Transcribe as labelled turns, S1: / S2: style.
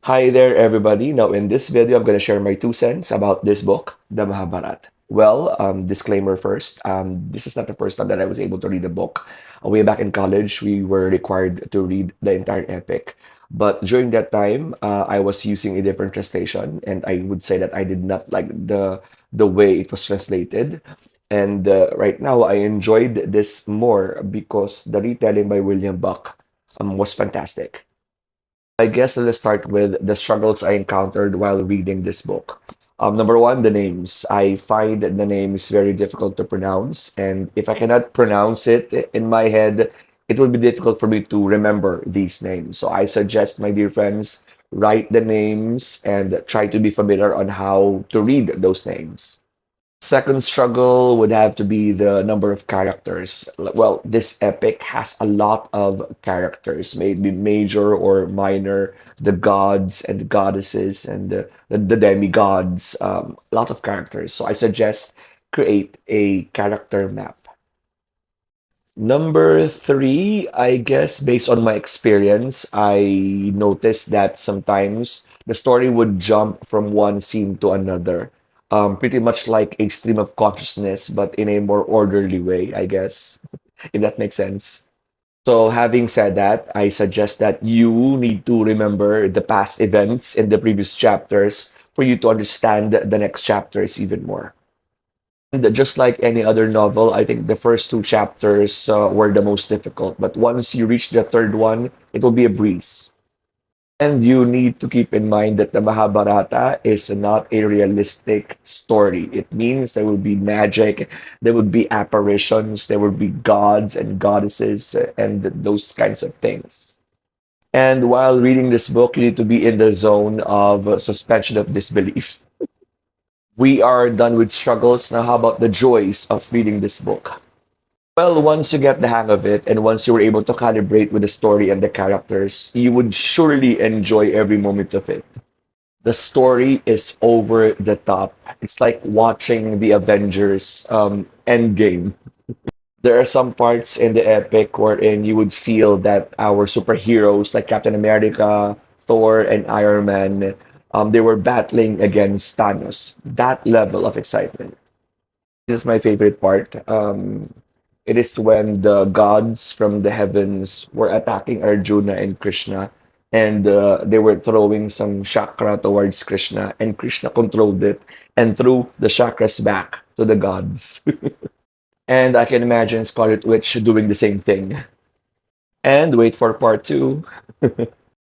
S1: Hi there, everybody. Now, in this video, I'm going to share my 2 cents about this book, the Mahabharata. Disclaimer first. This is not the first time that I was able to read the book. Way back in college, we were required to read the entire epic. But during that time, I was using a different translation, and I would say that I did not like the way it was translated. And right now, I enjoyed this more because the retelling by William Buck was fantastic. I guess let's start with the struggles I encountered while reading this book. Number one, the names. I find the names very difficult to pronounce, and if I cannot pronounce it in my head, it will be difficult for me to remember these names. So I suggest, my dear friends, write the names and try to be familiar on how to read those names. Second struggle would have to be the number of characters. Well, this epic has a lot of characters, maybe major or minor, the gods and the goddesses and the demigods, a lot of characters. So I suggest create a character map. Number three, I guess, based on my experience, I noticed that sometimes the story would jump from one scene to another, pretty much like a stream of consciousness, but in a more orderly way, I guess, if that makes sense. So, having said that, I suggest that you need to remember the past events in the previous chapters for you to understand the next chapters even more. And just like any other novel, I think the first two chapters were the most difficult. But once you reach the third one, it will be a breeze. And you need to keep in mind that the Mahabharata is not a realistic story. It means there will be magic, there would be apparitions, there would be gods and goddesses, and those kinds of things. And while reading this book, you need to be in the zone of suspension of disbelief. We are done with struggles. Now, how about the joys of reading this book? Well, once you get the hang of it, and once you were able to calibrate with the story and the characters, you would surely enjoy every moment of it. The story is over the top. It's like watching the Avengers Endgame. There are some parts in the epic wherein you would feel that our superheroes like Captain America, Thor, and Iron Man, they were battling against Thanos. That level of excitement. This is my favorite part. It is when the gods from the heavens were attacking Arjuna and Krishna, and they were throwing some chakra towards Krishna, and Krishna controlled it and threw the chakras back to the gods. And I can imagine Scarlet Witch doing the same thing. And wait for part two.